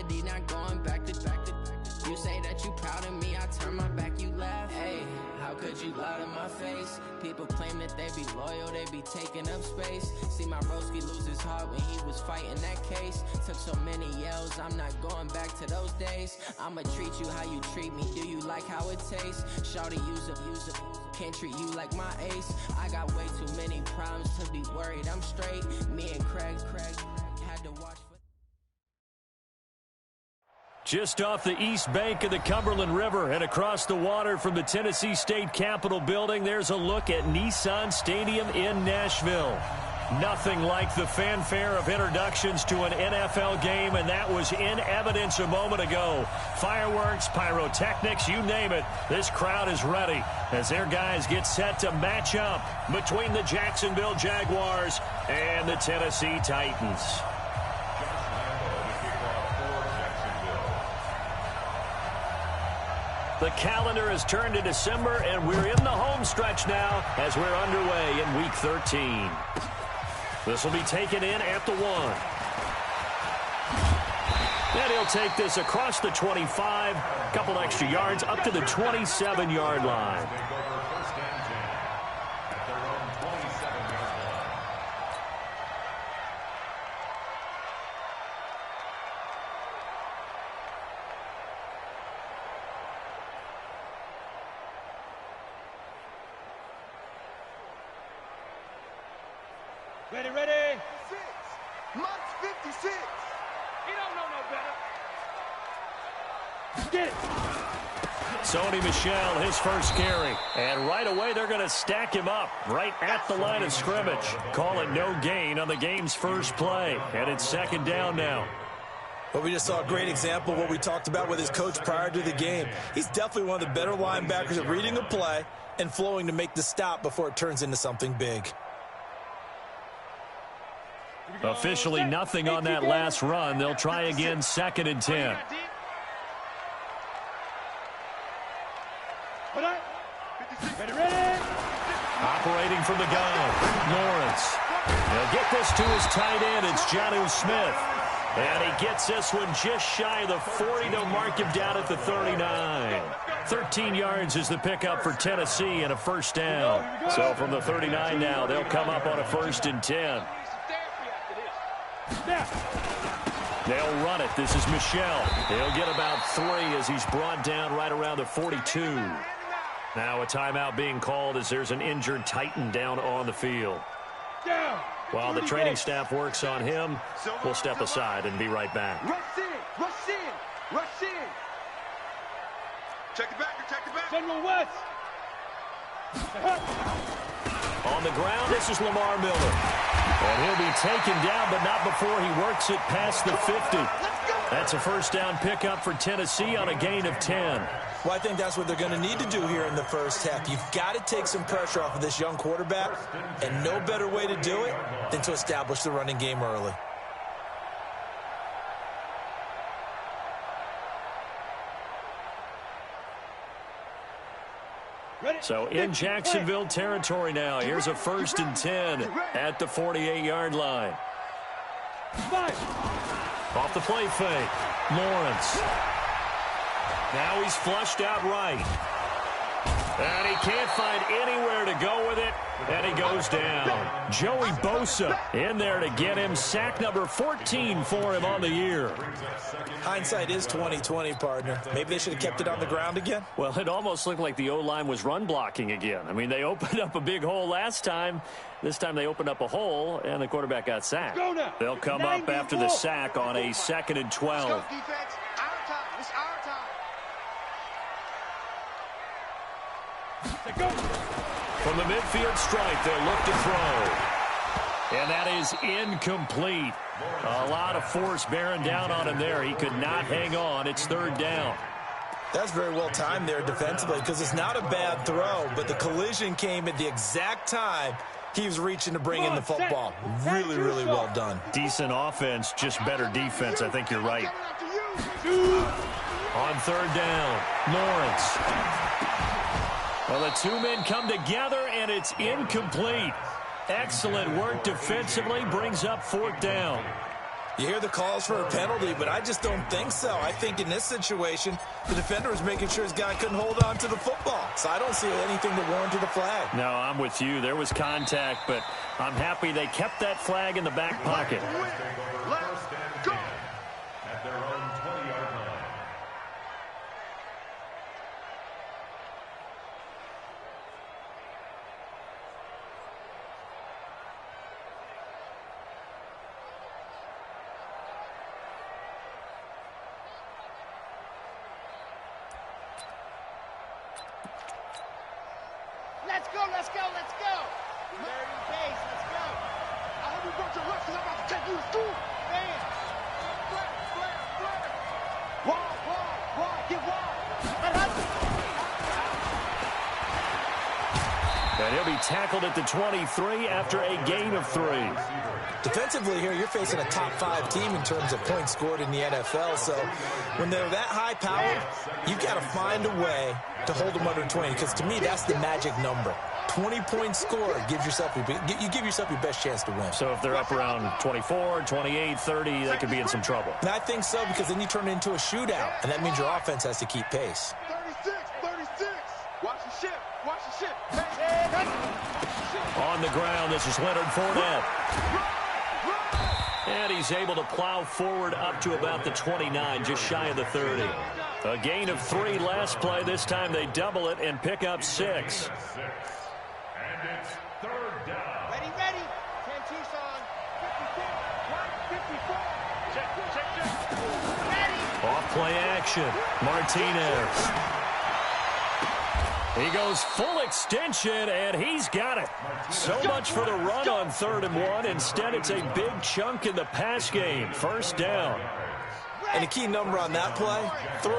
reality, not going back to. You say that you proud of me, I turn my back, you laugh. Hey, how could you lie to my face? People claim that they be loyal, they be taking up space. See my broski lose his heart when he was fighting that case. Took so many yells, I'm not going back to those days. I'ma treat you how you treat me, do you like how it tastes? Shawty, use up, can't treat you like my ace. I got way too many problems to be worried, I'm straight. Me and Craig had to watch. Just off the east bank of the Cumberland River and across the water from the Tennessee State Capitol building, there's a look at Nissan Stadium in Nashville. Nothing like the fanfare of introductions to an NFL game, and that was in evidence a moment ago. Fireworks, pyrotechnics, you name it. This crowd is ready as their guys get set to match up between the Jacksonville Jaguars and the Tennessee Titans. The calendar has turned to December, and we're in the home stretch now as we're underway in Week 13. This will be taken in at the 1. And he'll take this across the 25, a couple extra yards, up to the 27-yard line. Ready. 6. Months 56. You don't know no better. Get it. Sony Michel, his first carry. And right away, they're going to stack him up right at the line of scrimmage. Call it no gain on the game's first play. And it's second down now. Well, we just saw a great example of what we talked about with his coach prior to the game. He's definitely one of the better linebackers at reading a play and flowing to make the stop before it turns into something big. Officially nothing on that last run. They'll try again, 2nd and 10. Ready. Operating from the gun, Lawrence. He'll get this to his tight end. It's Jonnu Smith. And he gets this one just shy of the 40. They'll mark him down at the 39. 13 yards is the pickup for Tennessee and a first down. So from the 39 now, they'll come up on a 1st and 10. They'll run it. This is Michel. He'll get about 3 as he's brought down right around the 42. Now a timeout being called as there's an injured Titan down on the field. While the training staff works on him, we'll step aside and be right back. Rush in. Check it back. General West. On the ground, this is Lamar Miller. And he'll be taken down, but not before he works it past the 50. That's a first down pickup for Tennessee on a gain of 10. Well, I think that's what they're going to need to do here in the first half. You've got to take some pressure off of this young quarterback, and no better way to do it than to establish the running game early. So in Jacksonville territory now. Here's a 1st and 10 at the 48-yard line. Off the play fake, Lawrence. Now he's flushed out right. And he can't find anywhere to go with it, and he goes down. Joey Bosa in there to get him. Sack number 14 for him on the year. Hindsight is 20/20, partner. Maybe they should have kept it on the ground again. Well, it almost looked like the O-line was run blocking again. I mean, they opened up a big hole last time. This time they opened up a hole, and the quarterback got sacked. They'll come up after the sack on a 2nd and 12. Let's go, defense. Our time. It's our time. From the midfield stripe, they'll look to throw. And that is incomplete. A lot of force bearing down on him there. He could not hang on. It's 3rd down. That's very well timed there defensively because it's not a bad throw, but the collision came at the exact time he was reaching to bring in the football. Really, really well done. Decent offense, just better defense. I think you're right. On 3rd down, Lawrence. Well, the two men come together, and it's incomplete. Excellent work defensively, brings up 4th down. You hear the calls for a penalty, but I just don't think so. I think in this situation, the defender was making sure his guy couldn't hold on to the football. So I don't see anything that warranted a flag. No, I'm with you. There was contact, but I'm happy they kept that flag in the back pocket. Let's go. At their own 20-yard line. Let's go, let's go, let's go. Very base, let's go. I hope you brought your left because I'm about to take you to school. Man. Flare. Wide, get wide. And he'll be tackled at the 23 after a gain of 3. Defensively here, you're facing a top 5 team in terms of points scored in the NFL. So when they're that high-powered, you've got to find a way to hold them under 20. Because to me, that's the magic number. 20 points scored gives yourself you give yourself your best chance to win. So if they're up around 24, 28, 30, they could be in some trouble. And I think so, because then you turn it into a shootout, and that means your offense has to keep pace. 36. Watch the ship. On the ground, this is Leonard Fournette. And he's able to plow forward up to about the 29, just shy of the 30. A gain of 3 last play. This time they double it and pick up 6. And it's third down. Ready. 10 Tucson. 54. Check. Ready. Off play action. Martinez. He goes full extension, and he's got it. So much for the run on 3rd and 1. Instead, it's a big chunk in the pass game. First down. And a key number on that play, 3.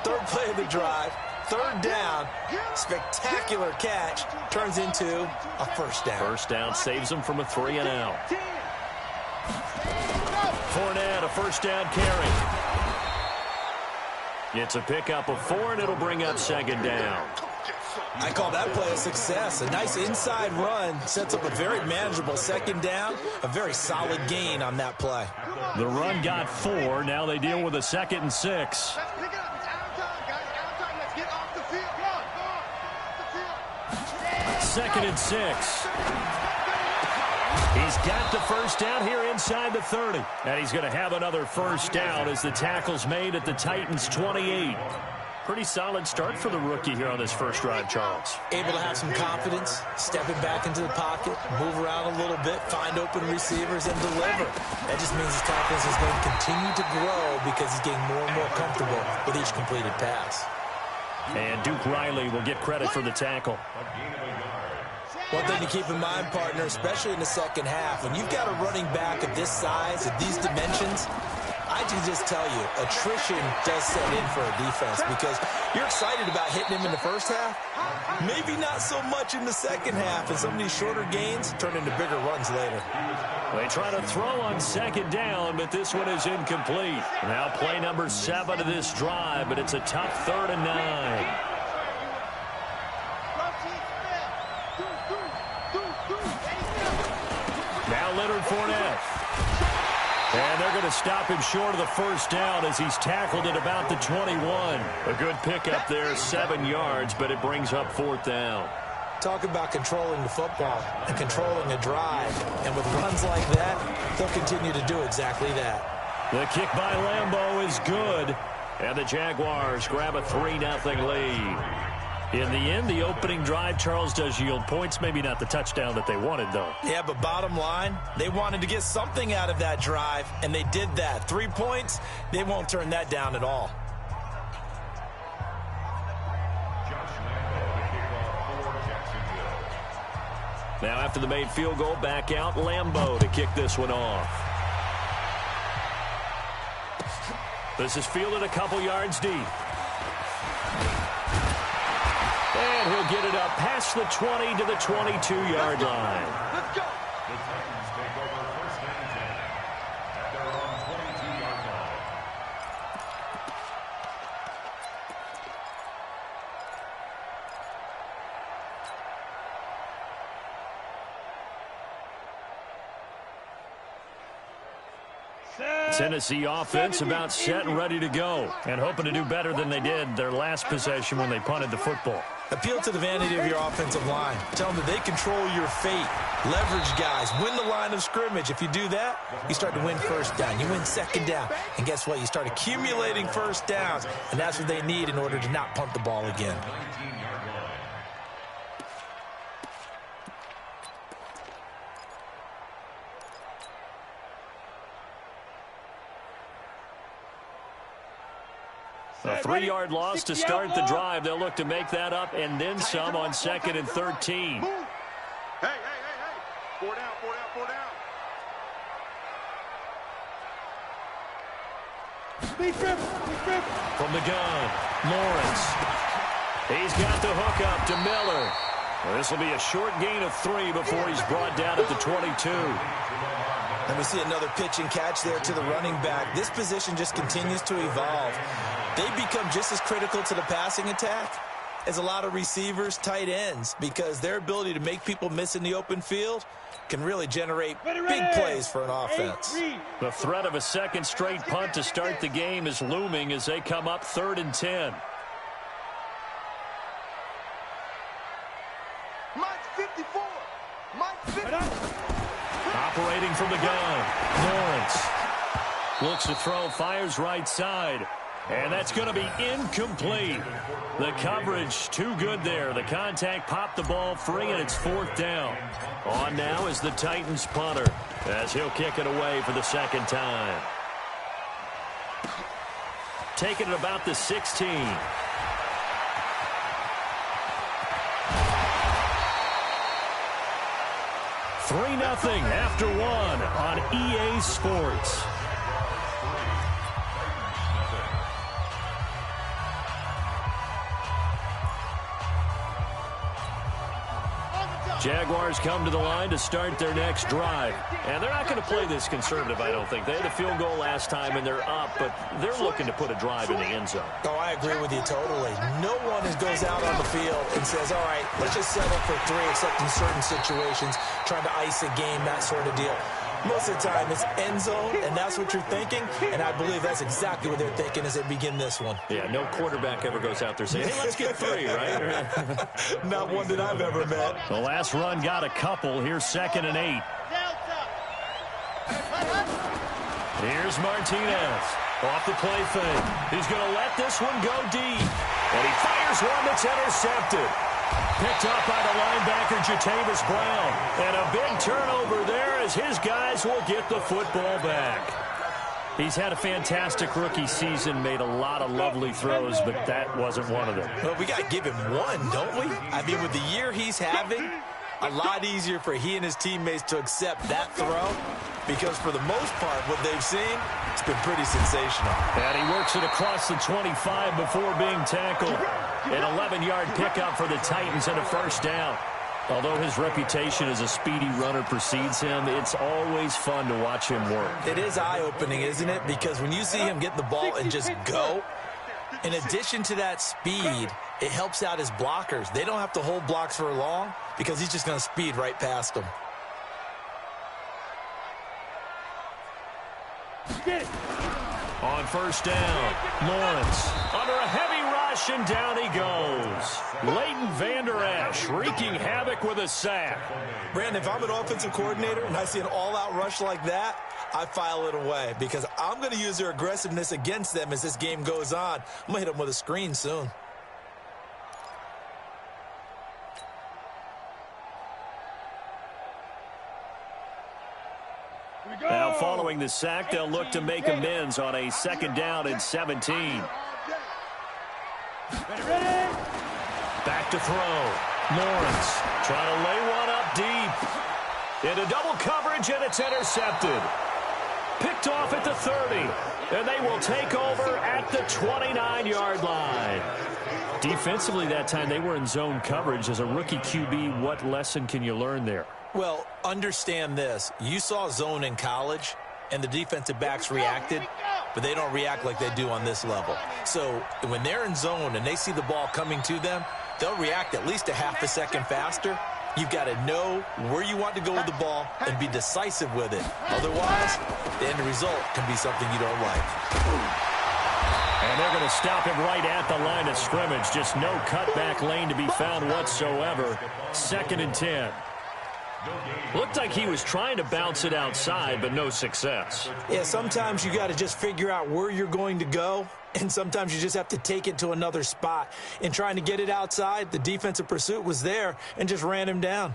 Third play of the drive, 3rd down, spectacular catch, turns into a first down. First down saves him from a 3 and out. Fournette, a first down carry. It's a pickup of 4, and it'll bring up 2nd down. I call that play a success. A nice inside run sets up a very manageable 2nd down, a very solid gain on that play. The run got 4. Now they deal with a 2nd and 6. Let's pick it up. It's out of time, guys. Out of time. Let's get off the field. Go on. Off the field. 2nd and 6. He's got the first down here inside the 30. And he's going to have another first down as the tackle's made at the Titans' 28. Pretty solid start for the rookie here on this first drive, Charles. Able to have some confidence, stepping back into the pocket, move around a little bit, find open receivers, and deliver. That just means his confidence is going to continue to grow because he's getting more and more comfortable with each completed pass. And Duke Riley will get credit for the tackle. One thing to keep in mind, partner, especially in the second half, when you've got a running back of this size, of these dimensions, I can just tell you, attrition does set in for a defense because you're excited about hitting him in the first half. Maybe not so much in the second half, and some of these shorter gains turn into bigger runs later. They try to throw on 2nd down, but this one is incomplete. Now play number 7 of this drive, but it's a tough 3rd and 9. Now Leonard Fournette. And they're going to stop him short of the first down as he's tackled at about the 21. A good pickup there, 7 yards, but it brings up 4th down. Talk about controlling the football and controlling a drive. And with runs like that, they'll continue to do exactly that. The kick by Lambeau is good. And the Jaguars grab a 3-0 lead. In the end, the opening drive, Charles, does yield points. Maybe not the touchdown that they wanted, though. Yeah, but bottom line, they wanted to get something out of that drive, and they did that. 3 points, they won't turn that down at all. Now after the made field goal, back out Lambeau to kick this one off. This is fielded a couple yards deep. And he'll get it up past the 20 to the 22-yard line. Let's go. The Titans take over first and 10 at their own 22-yard line. Tennessee offense about set and ready to go, and hoping to do better than they did their last possession when they punted the football. Appeal to the vanity of your offensive line. Tell them that they control your fate. Leverage guys. Win the line of scrimmage. If you do that, you start to win first down. You win second down. And guess what? You start accumulating first downs. And that's what they need in order to not punt the ball again. A 3-yard loss to start the drive. They'll look to make that up and then some on 2nd and 13. Hey. 4 down. From the gun, Lawrence. He's got the hook up to Miller. Well, this will be a short gain of 3 before he's brought down at the 22. And we see another pitch and catch there to the running back. This position just continues to evolve. They become just as critical to the passing attack as a lot of receivers, tight ends, because their ability to make people miss in the open field can really generate big plays for an offense. The threat of a second straight punt to start the game is looming as they come up 3rd and 10. Mike 54. Mike 50. Operating from the gun, Lawrence looks to throw, fires right side. And that's going to be incomplete. The coverage too good there. The contact popped the ball free, and it's 4th down. On now is the Titans punter as he'll kick it away for the 2nd time. Taking it about the 16. Three 0 after 1 on EA Sports. Jaguars come to the line to start their next drive. And they're not going to play this conservative, I don't think. They had a field goal last time, and they're up, but they're looking to put a drive in the end zone. Oh, I agree with you totally. No one goes out on the field and says, all right, let's just settle for 3, except in certain situations, trying to ice a game, that sort of deal. Most of the time, it's end zone, and that's what you're thinking, and I believe that's exactly what they're thinking as they begin this one. Yeah, no quarterback ever goes out there saying, hey, let's get 3, right? Not one that I've ever met. The last run got a couple. Here's 2nd and 8. Here's Martinez. Off the play fake. He's going to let this one go deep. And he fires one that's intercepted. Picked up by the linebacker, Jetrozay7's. And a big turnover there as his guys will get the football back. He's had a fantastic rookie season, made a lot of lovely throws, but that wasn't one of them. Well, we got to give him one, don't we? I mean, with the year he's having, a lot easier for he and his teammates to accept that throw, because for the most part, what they've seen, it's been pretty sensational. And he works it across the 25 before being tackled. An 11-yard pickup for the Titans and a 1st down. Although his reputation as a speedy runner precedes him, it's always fun to watch him work. It is eye-opening, isn't it? Because when you see him get the ball and just go, in addition to that speed, it helps out his blockers. They don't have to hold blocks for long because he's just going to speed right past them. On 1st down, Lawrence under a heavy rush, and down he goes. Leighton Vander Esch wreaking havoc with a sack. Brandon, if I'm an offensive coordinator and I see an all-out rush like that, I file it away because I'm going to use their aggressiveness against them as this game goes on. I'm going to hit them with a screen soon. Now following the sack, they'll look to make amends on a 2nd down and 17. Back to throw. Lawrence trying to lay one up deep. Into double coverage, and it's intercepted. Picked off at the 30, and they will take over at the 29-yard line. Defensively that time, they were in zone coverage. As a rookie QB, what lesson can you learn there? Well, understand this. You saw zone in college, and the defensive backs reacted, but they don't react like they do on this level. So when they're in zone and they see the ball coming to them, they'll react at least a half a second faster. You've got to know where you want to go with the ball and be decisive with it. Otherwise, the end result can be something you don't like. And they're going to stop him right at the line of scrimmage. Just no cutback lane to be found whatsoever. 2nd and 10. Looked like he was trying to bounce it outside, but no success. Yeah, sometimes you got to just figure out where you're going to go, and sometimes you just have to take it to another spot. In trying to get it outside, the defensive pursuit was there and just ran him down.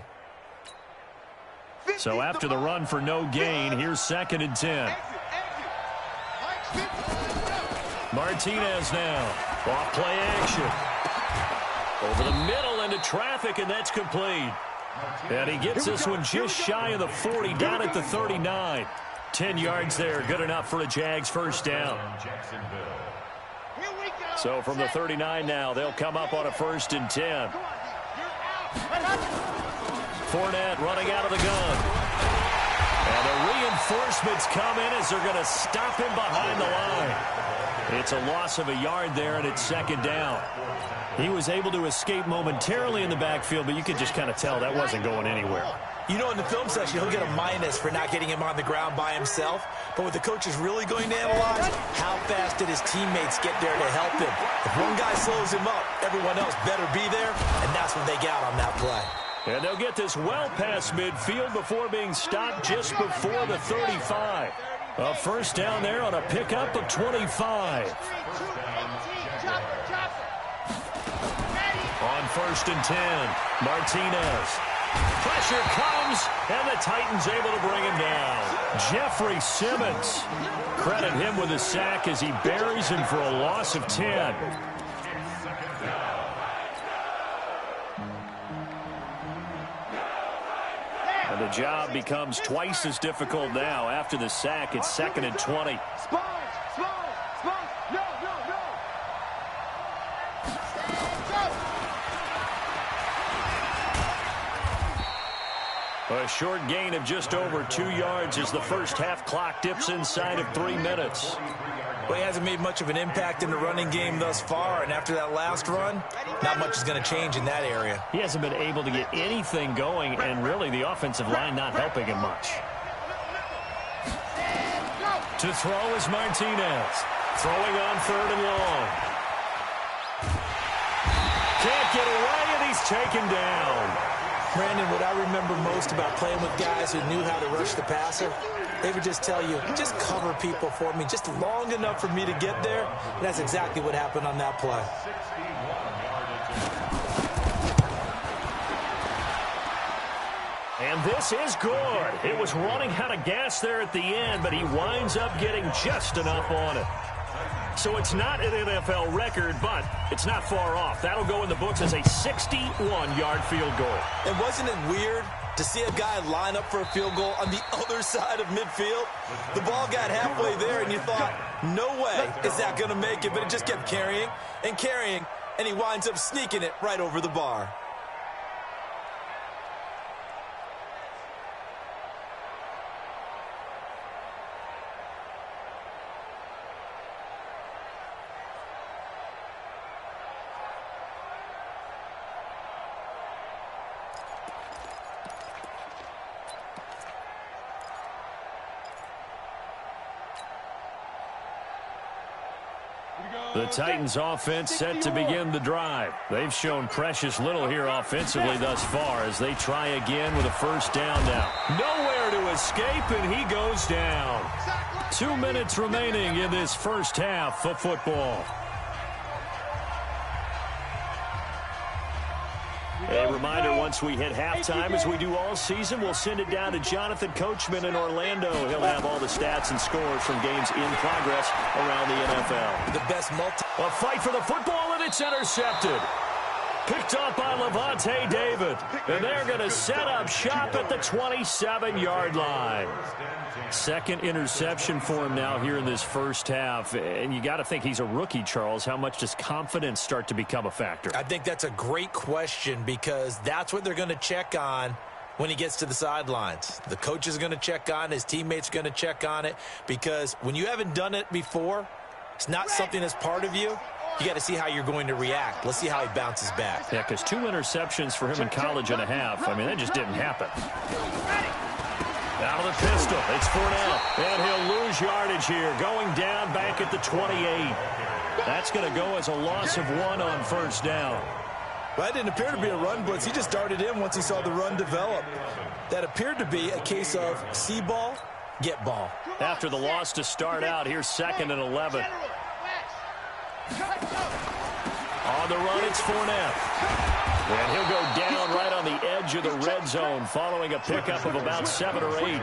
So after the run for no gain, here's 2nd and 10. Martinez now. Off play action. Over the middle into traffic, and that's complete. And he gets this one just shy of the 40, down at the 39. 10 yards there, good enough for a Jags first down. So from the 39 now, they'll come up on a 1st and 10. Fournette running out of the gun. And the reinforcements come in as they're going to stop him behind the line. It's a loss of a yard there, and it's 2nd down. He was able to escape momentarily in the backfield, but you could just kind of tell that wasn't going anywhere. You know, in the film session, he'll get a minus for not getting him on the ground by himself. But what the coach is really going to analyze, how fast did his teammates get there to help him? If one guy slows him up, everyone else better be there, and that's what they got on that play. And they'll get this well past midfield before being stopped just before the 35. A first down there on a pickup of 25. On 1st and 10, Martinez. Pressure comes, and the Titans able to bring him down. Jetrozay7's. Credit him with a sack as he buries him for a loss of 10. And the job becomes twice as difficult now. After the sack, it's 2nd and 20. A short gain of just over 2 yards as the first half clock dips inside of 3 minutes. Well, he hasn't made much of an impact in the running game thus far, and after that last run, not much is going to change in that area. He hasn't been able to get anything going, and really the offensive line not helping him much. To throw is Martinez. Throwing on 3rd and long. Can't get away, and he's taken down. Brandon, what I remember most about playing with guys who knew how to rush the passer, they would just tell you, just cover people for me, just long enough for me to get there. And that's exactly what happened on that play. And this is good. It was running out of gas there at the end, but he winds up getting just enough on it. So it's not an NFL record, but it's not far off. That'll go in the books as a 61-yard field goal. And wasn't it weird to see a guy line up for a field goal on the other side of midfield? The ball got halfway there, and you thought, no way is that going to make it, but it just kept carrying, and he winds up sneaking it right over the bar. The Titans offense set to begin the drive. They've shown precious little here offensively thus far as they try again with a first down now. Nowhere to escape, and he goes down. 2 minutes remaining in this first half of football. A reminder, once we hit halftime, as we do all season, we'll send it down to Jonathan Coachman in Orlando. He'll have all the stats and scores from games in progress around the NFL. The best A fight for the football, and it's intercepted. Picked up by Levante David. And they're going to set up shop at the 27-yard line. Second interception for him now here in this first half. And you got to think he's a rookie, Charles. How much does confidence start to become a factor? I think that's a great question because that's what they're going to check on when he gets to the sidelines. The coach is going to check on it. His teammates are going to check on it because when you haven't done it before, it's not something that's part of you. you got to see how you're going to react. Let's see how he bounces back. Yeah, because 2 interceptions for him in college and a half. I mean, that just didn't happen. Out of the pistol, it's Fournette. And he'll lose yardage here, going down back at the 28. That's going to go as a loss of 1 on first down. Well, that didn't appear to be a run blitz. He just darted in once he saw the run develop. That appeared to be a case of see ball, get ball. After the loss to start out, here's 2nd and 11. On the run, it's Fournette. And he'll go down right on the edge of the red zone following a pickup of about 7 or 8.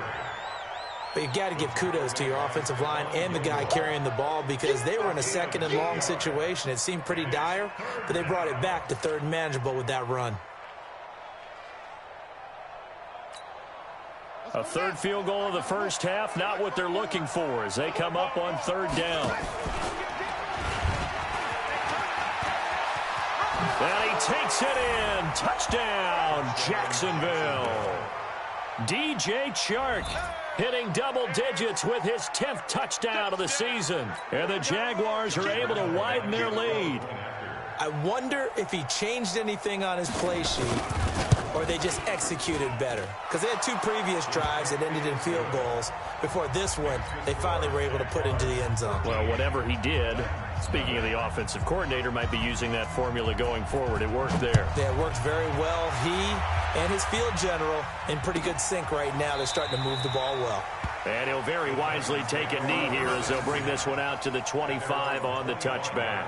But you got to give kudos to your offensive line and the guy carrying the ball because they were in a 2nd and long situation. It seemed pretty dire, but they brought it back to 3rd and manageable with that run. A 3rd field goal of the first half, not what they're looking for as they come up on 3rd down. And he takes it in. Touchdown, Jacksonville. DJ Chark hitting double digits with his 10th touchdown of the season. And the Jaguars are able to widen their lead. I wonder if he changed anything on his play sheet or they just executed better. Because they had 2 previous drives that ended in field goals. Before this one, they finally were able to put into the end zone. Well, whatever he did, speaking of the offensive coordinator, might be using that formula going forward. It worked there. Yeah, it worked very well. He and his field general in pretty good sync right now. They're starting to move the ball well. And he'll very wisely take a knee here as they'll bring this one out to the 25 on the touchback.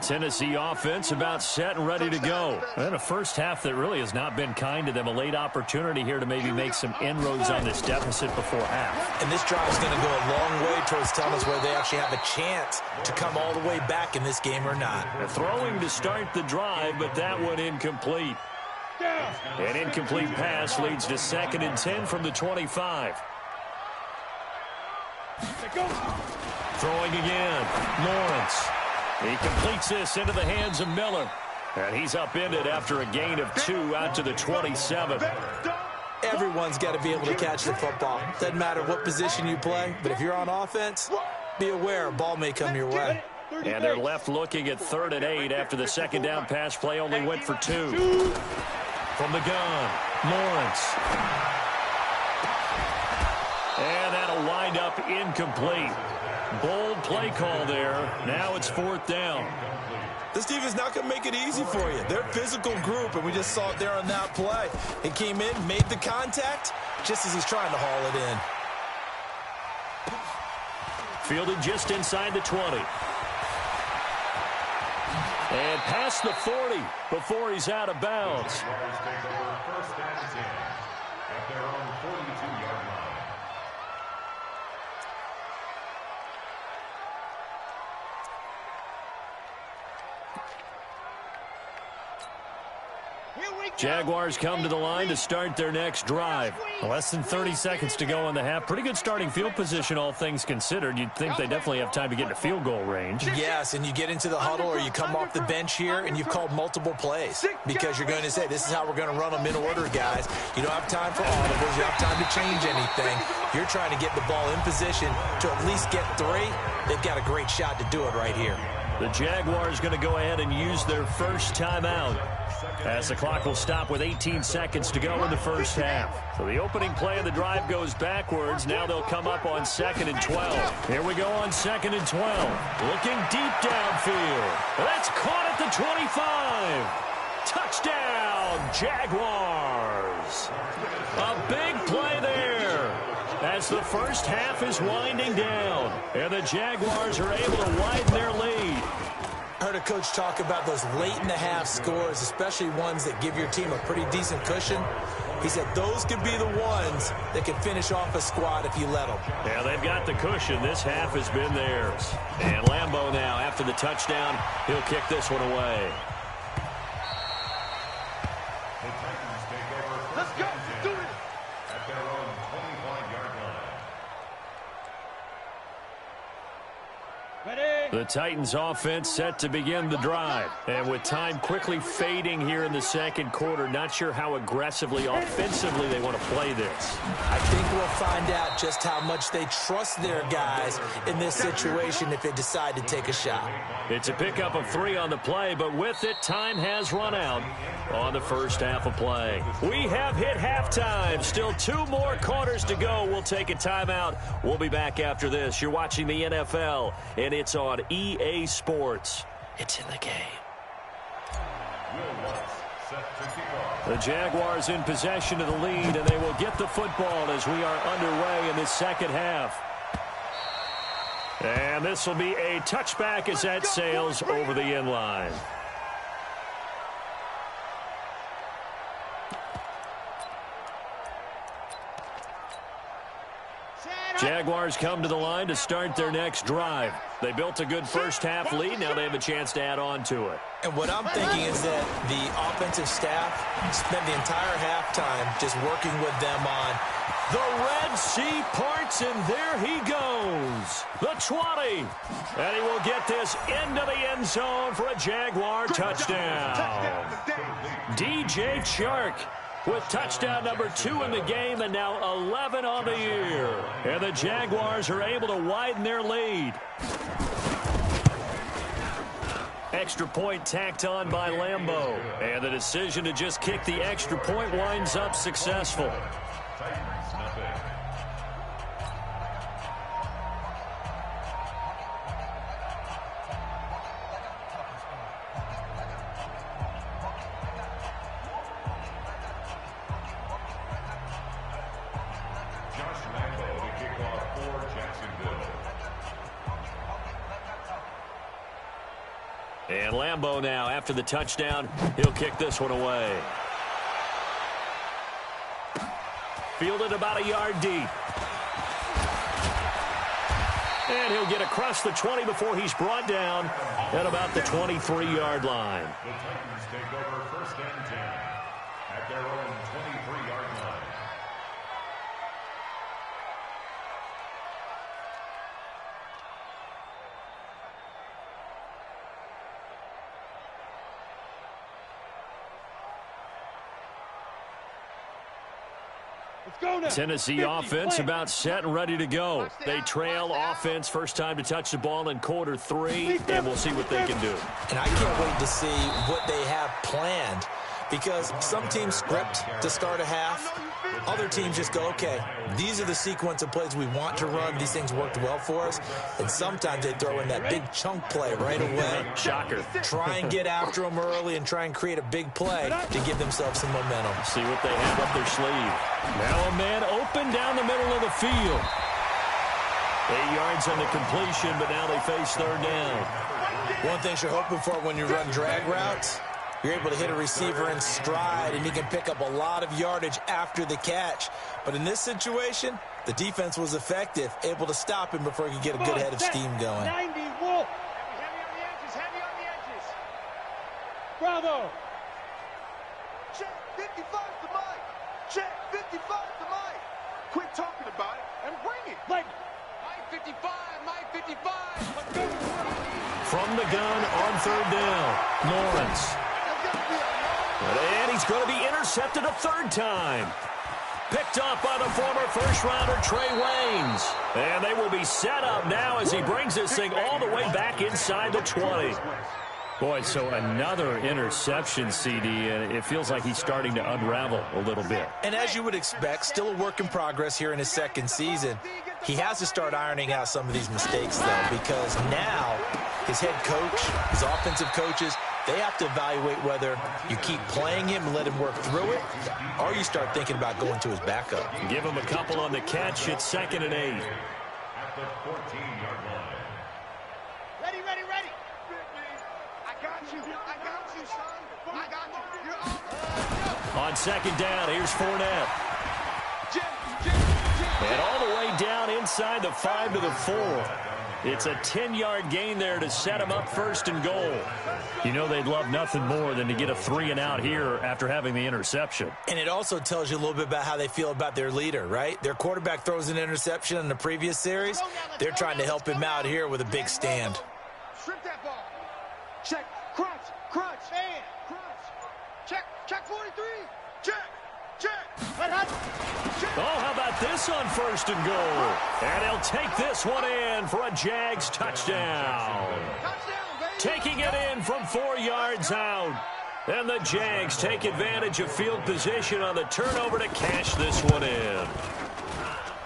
Tennessee offense about set and ready to go. And a first half that really has not been kind to them. A late opportunity here to maybe make some inroads on this deficit before half. And this drive is going to go a long way towards telling us whether they actually have a chance to come all the way back in this game or not. They're throwing to start the drive, but that one incomplete. An incomplete pass leads to 2nd and 10 from the 25. Throwing again. Lawrence. He completes this into the hands of Miller. And he's upended after a gain of 2 out to the 27. Everyone's got to be able to catch the football. Doesn't matter what position you play, but if you're on offense, be aware a ball may come your way. And they're left looking at 3rd and 8 after the 2nd down pass play only went for 2. From the gun, Lawrence. And that'll wind up incomplete. Bold play call there. Now it's 4th down. This defense not going to make it easy for you. They're a physical group, and we just saw it there on that play. He came in, made the contact, just as he's trying to haul it in. Fielded just inside the 20. And past the 40 before he's out of bounds. Jaguars come to the line to start their next drive. Less than 30 seconds to go in the half. Pretty good starting field position, all things considered. You'd think they definitely have time to get into field goal range. Yes, and you get into the huddle or you come off the bench here and you've called multiple plays because you're going to say, this is how we're going to run them in order, guys. You don't have time for audibles. You don't have time to change anything. You're trying to get the ball in position to at least get 3. They've got a great shot to do it right here. The Jaguars going to go ahead and use their first timeout as the clock will stop with 18 seconds to go in the first half. So the opening play of the drive goes backwards. Now they'll come up on 2nd and 12. Here we go on 2nd and 12. Looking deep downfield. That's caught at the 25. Touchdown, Jaguars. A big play there as the first half is winding down. And the Jaguars are able to widen their lead. I heard a coach talk about those late-in-the-half scores, especially ones that give your team a pretty decent cushion. He said those could be the ones that can finish off a squad if you let them. Yeah, they've got the cushion. This half has been theirs. And Lambeau now, after the touchdown, he'll kick this one away. Let's go. Do it. At their own 25-yard line. Ready. The Titans offense set to begin the drive. And with time quickly fading here in the second quarter, not sure how aggressively, offensively they want to play this. I think we'll find out just how much they trust their guys in this situation if they decide to take a shot. It's a pickup of 3 on the play, but with it, time has run out on the first half of play. We have hit halftime. Still 2 more quarters to go. We'll take a timeout. We'll be back after this. You're watching the NFL, and it's on EA Sports. It's in the game. The Jaguars in possession of the lead, and they will get the football as we are underway in the second half. And this will be a touchback as that sails over the end line. Jaguars come to the line to start their next drive. They built a good first-half lead. Now they have a chance to add on to it. And what I'm thinking is that the offensive staff spent the entire halftime just working with them on the Red Sea parts, and there he goes. The 20. And he will get this into the end zone for a Jaguar touchdown. DJ Chark with touchdown number 2 in the game, and now 11 on the year. And the Jaguars are able to widen their lead. Extra point tacked on by Lambeau. And the decision to just kick the extra point winds up successful. And Lambeau now, after the touchdown, he'll kick this one away. Fielded about a yard deep. And he'll get across the 20 before he's brought down at about the 23-yard line. The Titans take over first and 10 at their own 23-yard line. Tennessee offense about set and ready to go. They trail offense first time to touch the ball in quarter 3, and we'll see what they can do. And I can't wait to see what they have planned, because some teams script to start a half. Other teams just go, okay, these are the sequence of plays we want to run. These things worked well for us. And sometimes they throw in that big chunk play right away. Shocker. Try and get after them early and try and create a big play to give themselves some momentum. See what they have up their sleeve. Now a man open down the middle of the field. 8 yards on the completion, but now they face third down. One thing you're hoping for when you run drag routes, you're able to hit a receiver in stride, and he can pick up a lot of yardage after the catch. But in this situation, the defense was effective, able to stop him before he could get a good head of steam going. 90, Wolf. Heavy on the edges, heavy on the edges. Bravo. Check 55 to Mike. Check 55 to Mike. Quit talking about it and bring it. Like Mike 55, Mike 55. Let's go. From the gun on third down, Lawrence. And he's going to be intercepted a third time. Picked up by the former first-rounder Trey Waynes. And they will be set up now as he brings this thing all the way back inside the 20. Boy, so another interception, CD, and it feels like he's starting to unravel a little bit. And as you would expect, still a work in progress here in his second season. He has to start ironing out some of these mistakes, though, because now his head coach, his offensive coaches, they have to evaluate whether you keep playing him and let him work through it, or you start thinking about going to his backup. Give him a couple on the catch. It's 2nd and 8. At the 14-yard line. Ready, ready, ready. I got you, son. I got you. You're On second down, here's Fournette. And all the way down inside the 5 to the 4. It's a 10-yard gain there to set him up first and goal. You know they'd love nothing more than to get a 3-and-out here after having the interception. And it also tells you a little bit about how they feel about their leader, right? Their quarterback throws an interception in the previous series. They're trying to help him out here with a big stand. Strip that ball. Check. Crunch. Crunch. Man. Crunch. Check. Check 43. Check. Check. Oh, how about this on 1st and goal? And he'll take this one in for a Jags touchdown. Taking it in from 4 yards out. And the Jags take advantage of field position on the turnover to cash this one in.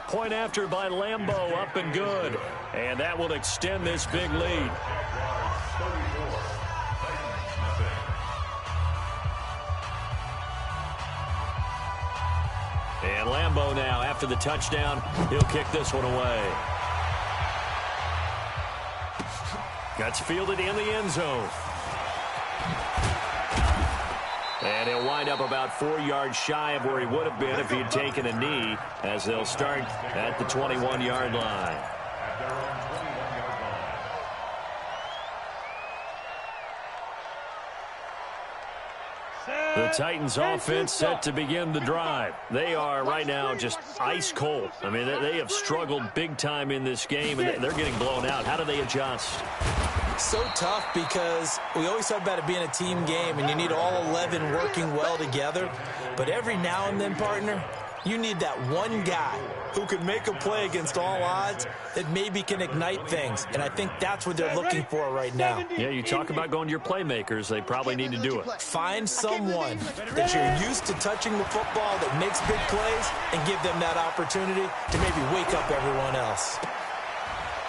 Point after by Lambeau, up and good. And that will extend this big lead. And Lambeau now, after the touchdown, he'll kick this one away. That's fielded in the end zone. And he'll wind up about 4 yards shy of where he would have been if he had taken a knee, as they'll start at the 21-yard line. The Titans offense set to begin the drive. They are right now just ice cold. I mean, they have struggled big time in this game, and they're getting blown out. How do they adjust? So tough because we always talk about it being a team game, and you need all 11 working well together. But every now and then, partner, you need that one guy who can make a play against all odds that maybe can ignite things. And I think that's what they're looking for right now. Yeah, you talk about going to your playmakers. They probably need to do it. Find someone that you're used to touching the football that makes big plays and give them that opportunity to maybe wake up everyone else.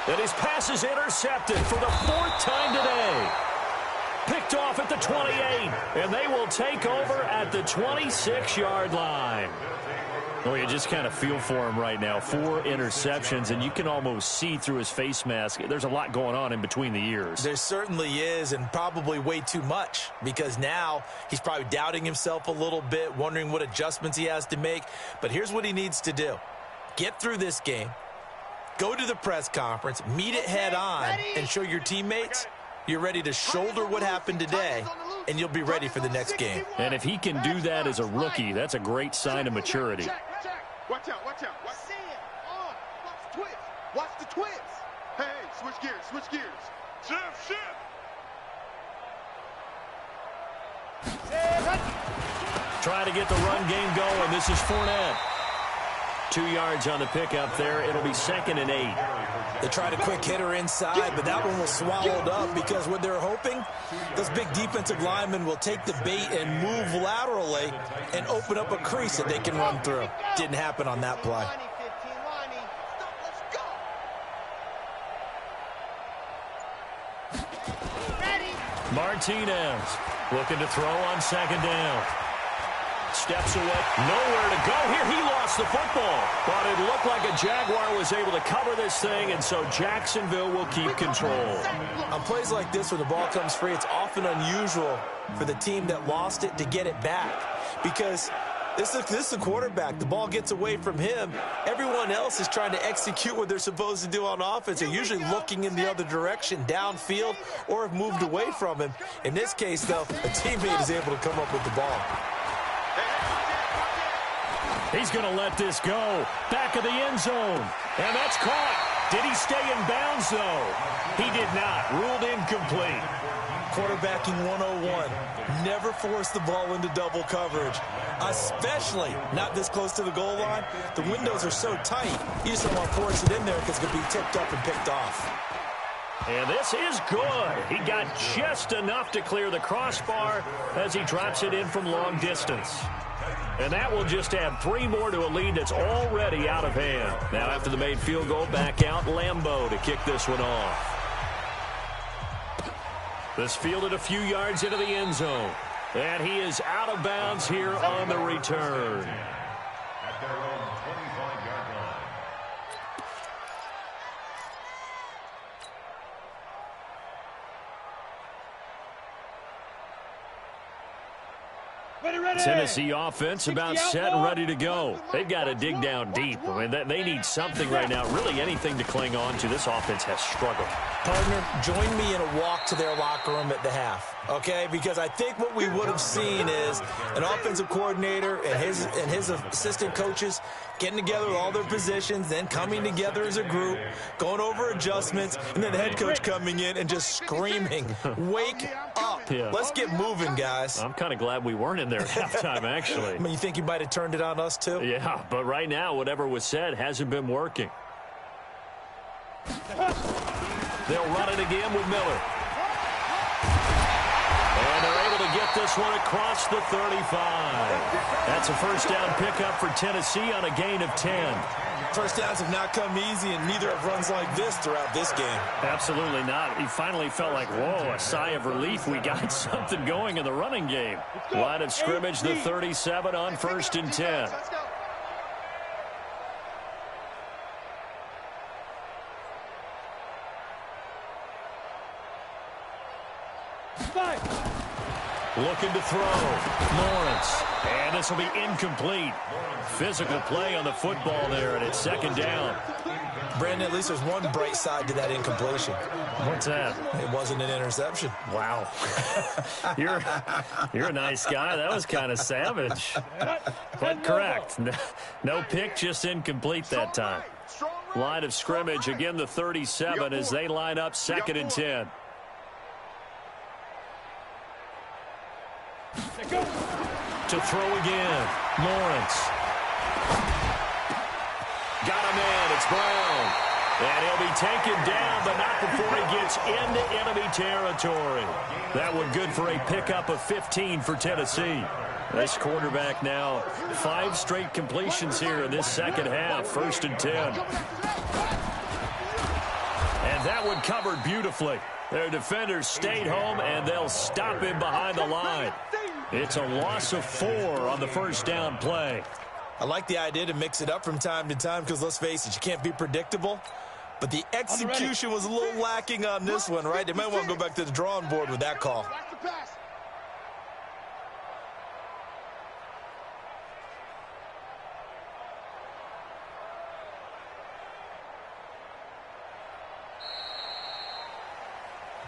And his pass is intercepted for the 4th time today. Picked off at the 28, and they will take over at the 26-yard line. Oh, you just kind of feel for him right now. 4 interceptions, and you can almost see through his face mask. There's a lot going on in between the ears. There certainly is, and probably way too much, because now he's probably doubting himself a little bit, wondering what adjustments he has to make. But here's what he needs to do. Get through this game. Go to the press conference, meet it head on, and show your teammates you're ready to shoulder what happened today, and you'll be ready for the next game. And if he can do that as a rookie, that's a great sign of maturity. Watch out, watch out. See it. Watch the twist. Watch the twist. Hey, switch gears, switch gears. Shift, shift. Try to get the run game going. This is Fournette. 2 yards on the pickup there. It'll be 2nd and 8. They tried a quick hitter inside, but that one was swallowed up because what they're hoping, those big defensive linemen will take the bait and move laterally and open up a crease that they can run through. Didn't happen on that play. Martinez looking to throw on 2nd down. Steps away, nowhere to go here. He lost the football, but it looked like a Jaguar was able to cover this thing, and so Jacksonville will keep control. On plays like this where the ball comes free, it's often unusual for the team that lost it to get it back, because this is the quarterback. The ball gets away from him. Everyone else is trying to execute what they're supposed to do on offense. They're usually looking in the other direction, downfield, or have moved away from him. In this case, though, a teammate is able to come up with the ball. He's going to let this go. Back of the end zone. And that's caught. Did he stay in bounds, though? He did not. Ruled incomplete. Quarterbacking 101. Never force the ball into double coverage, especially not this close to the goal line. The windows are so tight, you just don't want to force it in there because it's going to be tipped up and picked off. And this is good. He got just enough to clear the crossbar as he drops it in from long distance. And that will just add 3 more to a lead that's already out of hand. Now after the made field goal, back out Lambeau to kick this one off. This fielded a few yards into the end zone. And he is out of bounds here on the return. At their own 25-yard line. Tennessee offense about set and ready to go. They've got to dig down deep. I mean, they need something right now, really anything to cling on to. This offense has struggled. Partner, join me in a walk to their locker room at the half, okay? Because I think what we would have seen is an offensive coordinator and his assistant coaches getting together with all their positions, then coming together as a group, going over adjustments, and then the head coach coming in and just screaming, wake up. Yeah. Let's get moving, guys. I'm kind of glad we weren't in there at halftime, actually. I mean, you think you might have turned it on us, too? Yeah, but right now, whatever was said hasn't been working. They'll run it again with Miller. And they're able to get this one across the 35. That's a first down pickup for Tennessee on a gain of 10. First downs have not come easy, and neither have runs like this throughout this game. Absolutely not. He finally felt like, whoa, a sigh of relief. We got something going in the running game. Line of scrimmage, the 37 on 1st and 10. Looking to throw. Lawrence. And this will be incomplete. Physical play on the football there, and it's 2nd down. Brandon, at least there's one bright side to that incompletion. What's that? It wasn't an interception. Wow. You're a nice guy. That was kind of savage. But correct. No pick, just incomplete that time. Line of scrimmage, again the 37 as they line up 2nd and 10. To throw again. Lawrence. Got a man. It's Brown. And he'll be taken down, but not before he gets into enemy territory. That one good for a pickup of 15 for Tennessee. This quarterback now 5 straight completions here in this second half. 1st and 10. And that one covered beautifully. Their defenders stayed home, and they'll stop him behind the line. It's a loss of 4 on the first down play. I like the idea to mix it up from time to time because, let's face it, you can't be predictable. But the execution was a little lacking on this one, right? They might want to go back to the drawing board with that call.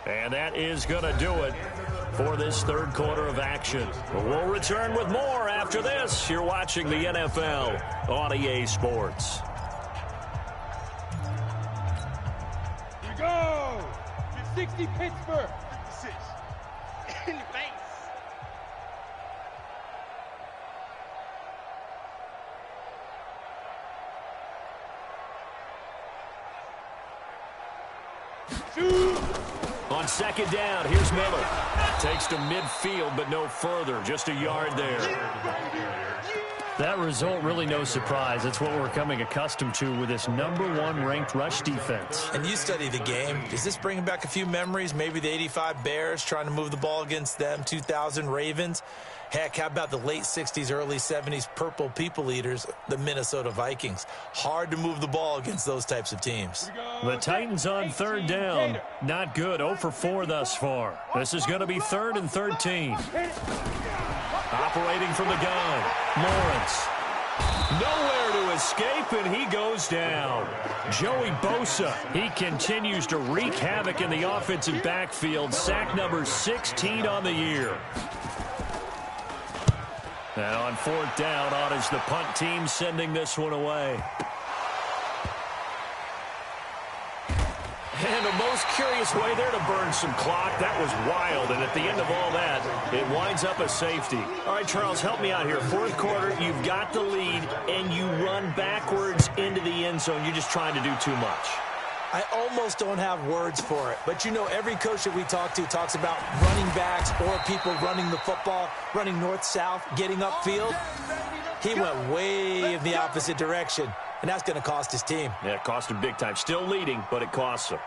And that is going to do it for this third quarter of action. We'll return with more after this. You're watching the NFL on EA Sports. Here we go. 60 Pittsburgh. 56. In the face. On 2nd down, here's Miller. Takes to midfield, but no further. Just a yard there. That result, really no surprise. That's what we're becoming accustomed to with this #1 ranked rush defense. And you study the game. Does this bring back a few memories? Maybe the 85 Bears trying to move the ball against them, 2000 Ravens. Heck, how about the late 60s, early 70s Purple People Eaters, the Minnesota Vikings? Hard to move the ball against those types of teams. The Titans on 3rd down. Not good. 0 for 4 thus far. This is going to be 3rd and 13. Operating from the gun. Lawrence. Nowhere to escape, and he goes down. Joey Bosa, he continues to wreak havoc in the offensive backfield. Sack number 16 on the year. And on 4th down, on is the punt team sending this one away. And the most curious way there to burn some clock. That was wild, and at the end of all that, it winds up a safety. All right, Charles, help me out here. 4th quarter, you've got the lead, and you run backwards into the end zone. You're just trying to do too much. I almost don't have words for it. But, you know, every coach that we talk to talks about running backs or people running the football, running north-south, getting upfield. He went way in the opposite direction, and that's going to cost his team. Yeah, it cost him big time. Still leading, but it costs him.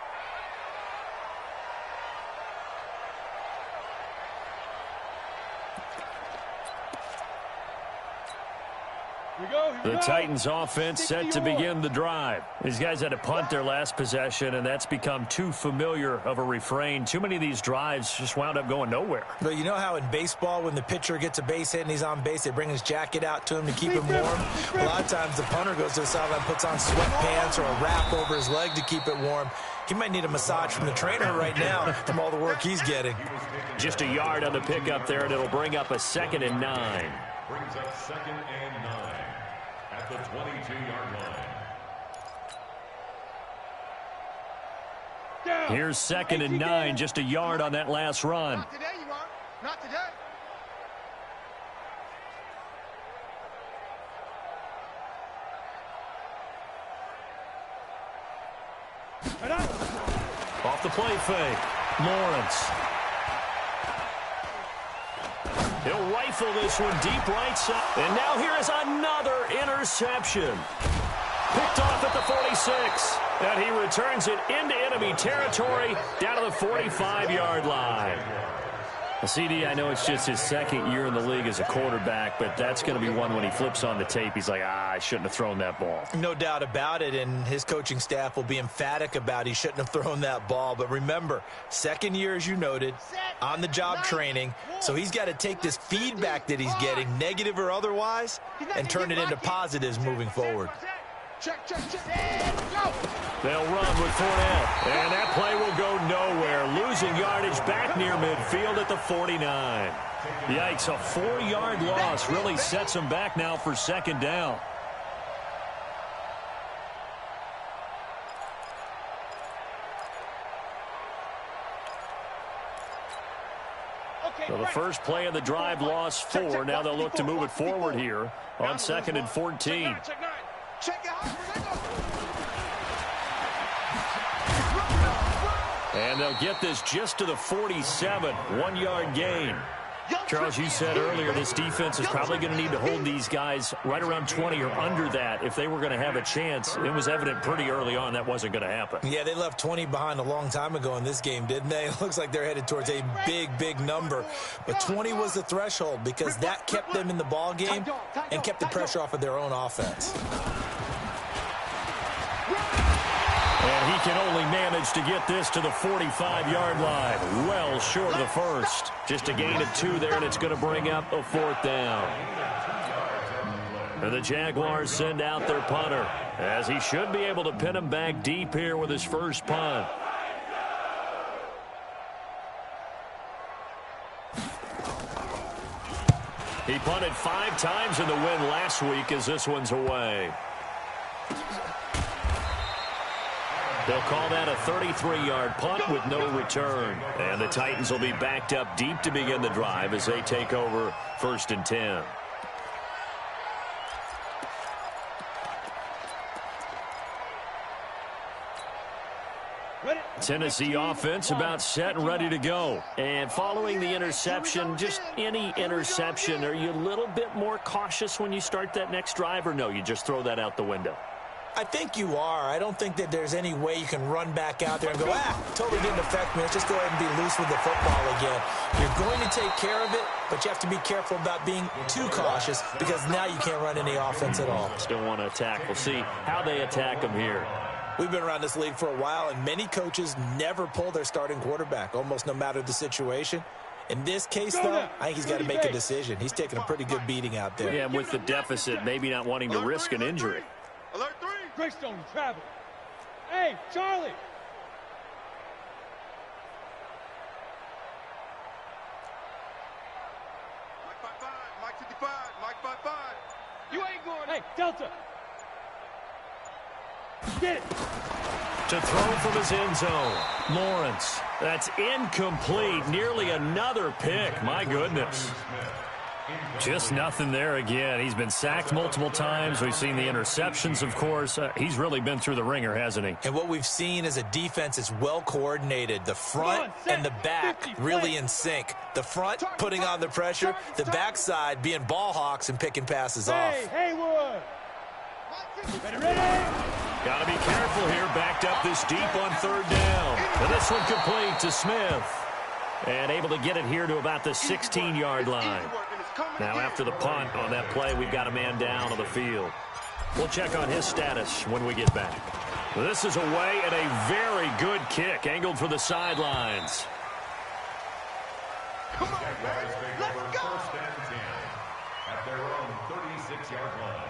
Here we go. The Titans offense set to begin the drive. These guys had to punt their last possession, and that's become too familiar of a refrain. Too many of these drives just wound up going nowhere. But you know how in baseball, when the pitcher gets a base hit and he's on base, they bring his jacket out to him to keep him warm? A lot of times the punter goes to the sideline, puts on sweatpants or a wrap over his leg to keep it warm. He might need a massage from the trainer right now from all the work he's getting. Just a yard on the pickup there, and it'll bring up a 2nd and 9. Brings up 2nd and 9 at the 22-yard line. Here's 2nd and 9, just a yard on that last run. Not today, you are. Not today. Off the play fake, Lawrence. He'll rifle this one deep right side. And now here is another interception. Picked off at the 46. And he returns it into enemy territory down to the 45-yard line. CD, I know it's just his 2nd year in the league as a quarterback, but that's going to be one when he flips on the tape. He's like, I shouldn't have thrown that ball. No doubt about it, and his coaching staff will be emphatic about he shouldn't have thrown that ball. But remember, 2nd year, as you noted, on-the-job training, so he's got to take this feedback that he's getting, negative or otherwise, and turn it into positives moving forward. Check, check, check. And go. They'll run with Fournette, and that play will go nowhere. Losing yardage back near midfield at the 49. Yikes, a 4-yard loss really sets them back now for 2nd down. So the first play of the drive lost 4. Now they'll look to move it forward here on 2nd and 14. And they'll get this just to the 47, 1-yard gain. Charles, you said earlier this defense is probably going to need to hold these guys right around 20 or under that if they were going to have a chance. It was evident pretty early on that wasn't going to happen. Yeah, they left 20 behind a long time ago in this game, didn't they? It looks like they're headed towards a big, big number. But 20 was the threshold because that kept them in the ball game and kept the pressure off of their own offense. And he can only manage to get this to the 45-yard line. Well short of the first. Just a gain of 2 there, and it's going to bring up a 4th down. And the Jaguars send out their punter, as he should be able to pin him back deep here with his first punt. He punted 5 times in the win last week as this one's away. They'll call that a 33-yard punt with no return. And the Titans will be backed up deep to begin the drive as they take over 1st and 10. Tennessee offense about set and ready to go. And following the interception, just any interception, are you a little bit more cautious when you start that next drive, or no, you just throw that out the window? I think you are. I don't think that there's any way you can run back out there and go, totally didn't affect me. Let's just go ahead and be loose with the football again. You're going to take care of it, but you have to be careful about being too cautious because now you can't run any offense at all. Still want to attack. We'll see how they attack them here. We've been around this league for a while, and many coaches never pull their starting quarterback, almost no matter the situation. In this case, though, I think he's got to make a decision. He's taking a pretty good beating out there. Yeah, with the deficit, maybe not wanting to risk an injury. Alert 3. Greystone, travel. Hey, Charlie. Mike 55, Mike 55, Mike 55. You ain't going. Hey, Delta. Get it. To throw from his end zone. Lawrence. That's incomplete. Nearly another pick. My goodness. Just nothing there again. He's been sacked multiple times. We've seen the interceptions, of course. He's really been through the ringer, hasn't he? And what we've seen is a defense is well coordinated. The front and the back really in sync. The front putting on the pressure. The backside being ball hawks and picking passes off. Hey, Haywood. Ready? Got to be careful here. Backed up this deep on 3rd down. And this one complete to Smith. And able to get it here to about the 16-yard line. Now after the punt on that play, we've got a man down on the field. We'll check on his status when we get back. This is away and a very good kick angled for the sidelines. Come on, man. Let's go. First and 10 at their own 36-yard line.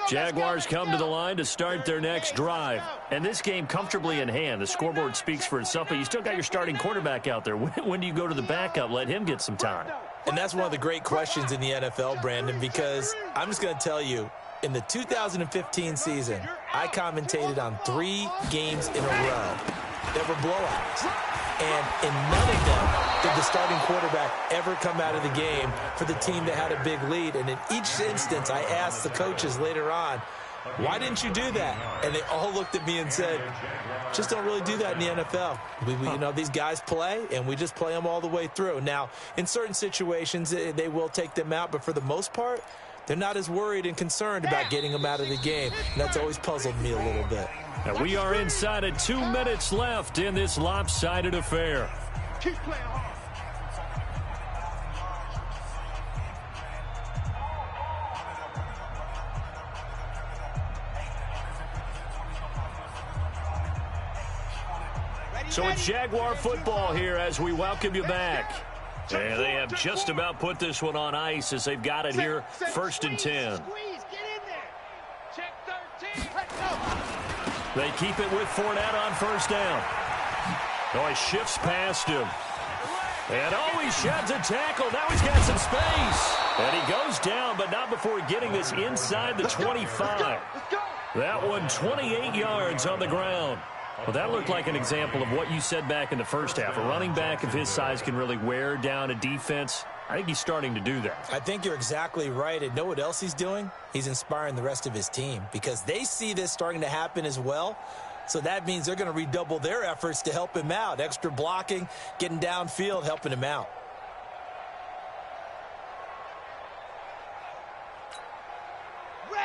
Jaguars come to the line to start their next drive. And this game comfortably in hand. The scoreboard speaks for itself, but you still got your starting quarterback out there. When do you go to the backup? Let him get some time. And that's one of the great questions in the NFL, Brandon, because I'm just going to tell you, in the 2015 season, I commentated on 3 games in a row that were blowouts. And in none of them did the starting quarterback ever come out of the game for the team that had a big lead. And in each instance, I asked the coaches later on, why didn't you do that? And they all looked at me and said, just don't really do that in the NFL. You know, these guys play, and we just play them all the way through. Now, in certain situations, they will take them out, but for the most part, they're not as worried and concerned about getting them out of the game. And that's always puzzled me a little bit. And we are inside of 2 minutes left in this lopsided affair. Keep playing hard. So it's Jaguar football here as we welcome you back. And they have just about put this one on ice as they've got it here, 1st and 10. They keep it with Fournette on 1st down. Oh, he shifts past him. And oh, he sheds a tackle. Now he's got some space. And he goes down, but not before getting this inside the 25. That one 28 yards on the ground. Well, that looked like an example of what you said back in the first half. A running back of his size can really wear down a defense. I think he's starting to do that. I think you're exactly right. And know what else he's doing? He's inspiring the rest of his team because they see this starting to happen as well. So that means they're going to redouble their efforts to help him out. Extra blocking, getting downfield, helping him out.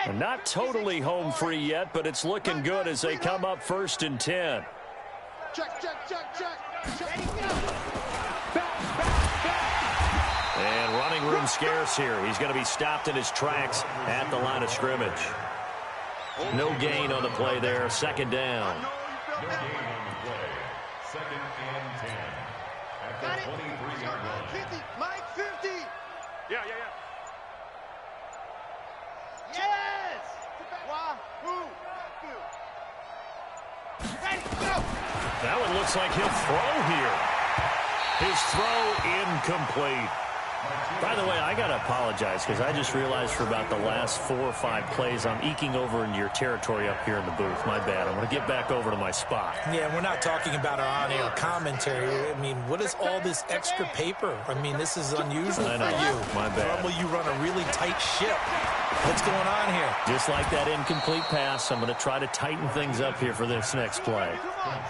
And not totally home free yet, but it's looking good as they come up 1st and 10. Check. And running room scarce here. He's going to be stopped in his tracks at the line of scrimmage. No gain on the play there. 2nd down. No gain on the play. 2nd and 10 at the 23-yard line. Mike 50. Yeah. Yes! Wahoo! Ready, go! That one looks like he'll throw here. His throw incomplete. By the way, I got to apologize because I just realized for about the last 4 or 5 plays I'm eking over into your territory up here in the booth. My bad. I'm going to get back over to my spot. Yeah, we're not talking about our on-air commentary. I mean, what is all this extra paper? I mean, this is unusual for you. My bad. Normally you run a really tight ship. What's going on here? Just like that incomplete pass, I'm going to try to tighten things up here for this next play.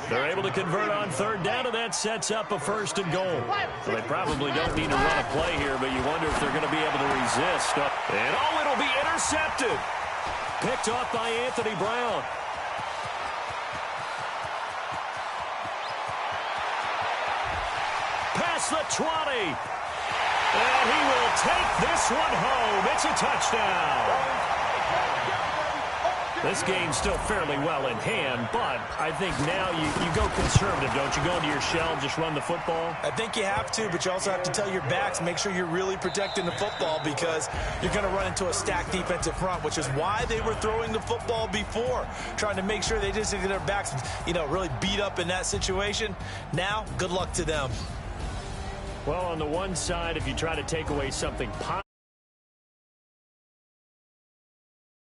They're able to convert on 3rd down, and that sets up a 1st and goal. So they probably don't need to run a play here, but you wonder if they're going to be able to resist. And oh, it'll be intercepted. Picked off by Anthony Brown. Past the 20. And he will take this one home. It's a touchdown. This game's still fairly well in hand, but I think now you go conservative, don't you? Go into your shell and just run the football? I think you have to, but you also have to tell your backs, make sure you're really protecting the football because you're going to run into a stacked defensive front, which is why they were throwing the football before, trying to make sure they just get their backs, really beat up in that situation. Now, good luck to them. Well, on the one side, if you try to take away something positive,